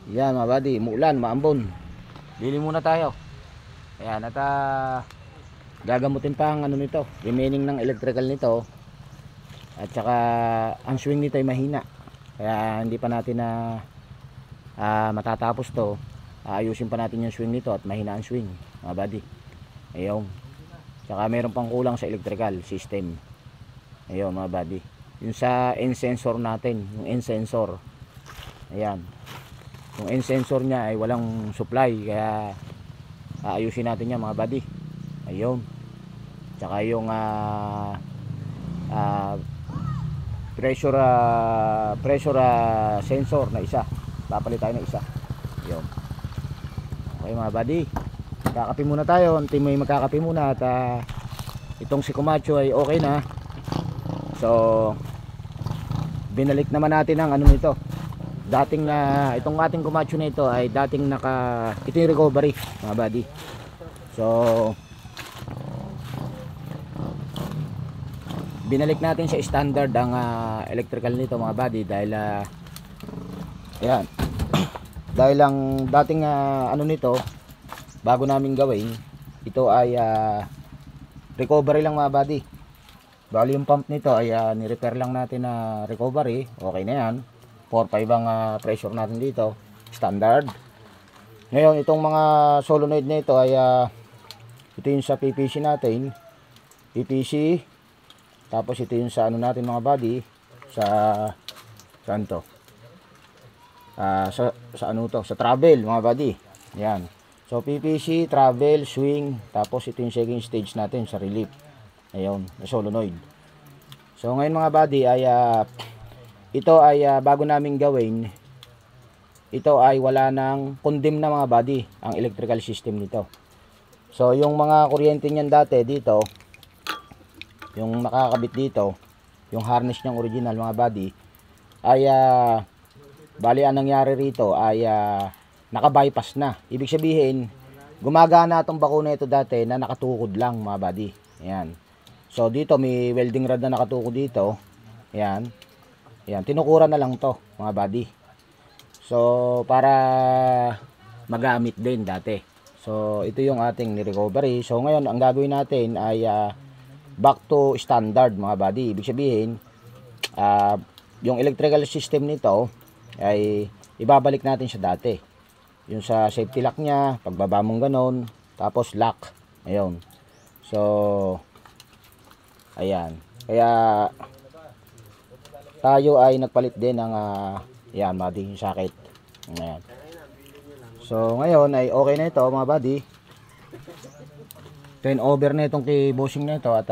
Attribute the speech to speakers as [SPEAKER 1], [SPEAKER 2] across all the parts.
[SPEAKER 1] Yan mga buddy, muulan, maambon. Bili muna tayo. Ayan, at gagamutin pa ang ano nito, remaining ng electrical nito. At saka ang swing nito ay mahina. Kaya hindi pa natin na matatapos to. Ayusin pa natin yung swing nito at mahina ang swing mga buddy. Ayun. Saka meron pang kulang sa electrical system. Ayun mga buddy. Yung sa end sensor natin, yung end sensor. Ayan. Yung end sensor niya ay walang supply, kaya ayusin natin yan mga buddy. Ayun. Tsaka yung pressure sensor na isa, papalit tayo ng isa. Ayun. Okay mga buddy, kakape muna tayo. Antay may magkakape muna. At itong si Komatsu ay okay na. So binalik naman natin ang ano nito. Dating itong ating Komatsu na ito ay dating ito yung recovery mga buddy. So binalik natin sa standard ang electrical nito mga buddy, dahil yan dahil ang dating ano nito bago namin gawin ito ay recovery lang mga buddy. Bali yung pump nito ay ni-repair lang natin na recovery. Okay na yan. 4.5 ang pressure natin dito, standard. Ngayon itong mga solenoid na ito ay ito yung sa PPC natin, PPC. Tapos ito yung sa ano natin mga buddy, sa saan to, sa ano to, sa travel mga buddy. Yan. So PPC, travel, swing. Tapos ito yung second stage natin sa relief. Ayun, na solenoid. So ngayon mga buddy ay ito ay bago namin gawin, ito ay wala nang condemn na mga buddy ang electrical system nito. So yung mga kuryente niyan dati dito, yung nakakabit dito, yung harness niyang original mga buddy, ay bali ang nangyari rito ay naka-bypass na. Ibig sabihin, gumagana itong bakuna ito dati na nakatukod lang mga buddy. Ayan. So dito may welding rod na nakatukod dito. Ayan. Ayan, tinukuran na lang to mga buddy. So para magamit din dati. So ito yung ating ni-recovery. So ngayon ang gagawin natin ay back to standard mga buddy. Ibig sabihin yung electrical system nito ay ibabalik natin sa dati. Yung sa safety lock niya, pagbaba mong ganon, tapos lock. Ayun. So ayan. Kaya tayo ay nagpalit din ng yan mga buddy, yung socket. Ayan. So ngayon ay okay na ito mga buddy. Turn over na itong kay bushing na ito. At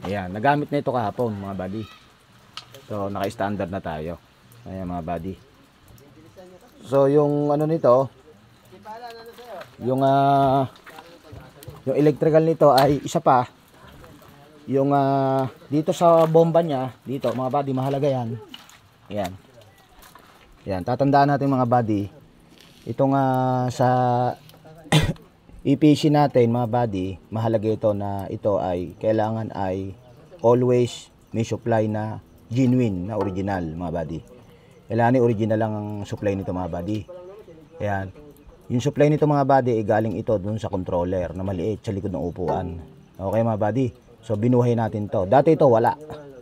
[SPEAKER 1] ayan, nagamit na ito kahapon mga buddy. So naka-standard na tayo. Ayan mga buddy. So yung ano nito, yung electrical nito ay isa pa. Yung dito sa bomba niya, dito mga buddy, mahalaga yan. Ayan. Ayan, tatandaan natin mga buddy. Itong sa EPC natin mga buddy, mahalaga ito na ito ay kailangan ay always may supply na genuine, na original mga buddy. Kailangan original lang ang supply nito mga buddy. Ayan. Yung supply nito mga buddy ay galing ito dun sa controller na maliit sa likod ng upuan. Okay mga buddy. So binuhay natin to. Dati ito wala.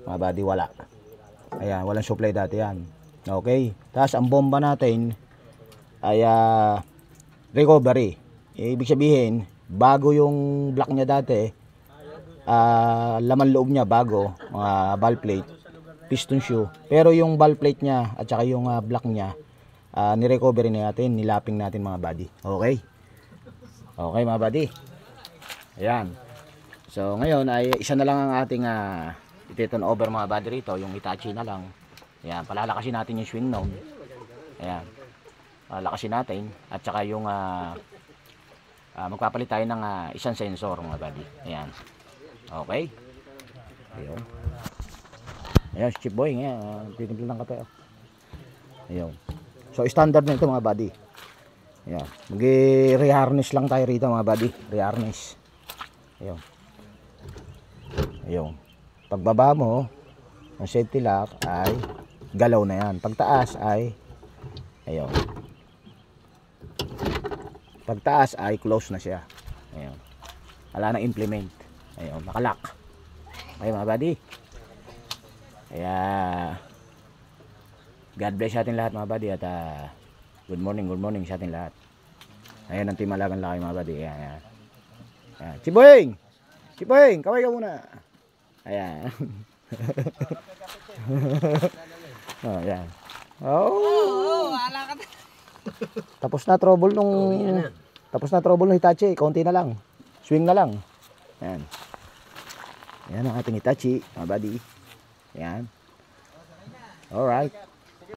[SPEAKER 1] Mga buddy, wala. Ayan, walang supply dati yan. Okay. Tapos ang bomba natin ay recovery. Ibig sabihin, bago yung block niya dati, laman loob niya bago, mga valve plate, piston shoe. Pero yung valve plate niya at saka yung block niya, ni-recovery natin, nilapping natin mga buddy. Okay? Okay mga buddy. Ayan. So ngayon ay isa na lang ang ating ititon over mga buddy rito, yung Hitachi na lang. Ayan, palalakasin natin yung swing known. Ayan. Palalakasin natin at saka yung magpapalit tayo ng isang sensor mga buddy. Ayan. Okay. Ayun. Ayan, chip boy ngayon, titimpla ng kape. Ayun. So standard na ito mga buddy. Ayan. Mag-reharness lang tayo rito mga buddy. Reharness. Ayun. Ayun. Pagbaba mo ang safety lock ay galaw na yan. Pagtaas ay Ayun. Pagtaas ay close na siya. Ayun. Wala nang implement. Ayun, nakalock. Okay mga buddy. Kaya God bless sa atin lahat mga buddy at good morning sa atin lahat. Ayan ang timalagang laki mga buddy. Ayan, ayan. Ayan. Chiboying! Chiboying! Kaway ka muna. Ayan. Oh, ayan. Oh! Tapos na trouble nung Hitachi. Kaunti na lang. Swing na lang. Ayan. Ayan ang ating Hitachi mga buddy. Ayan. Alright.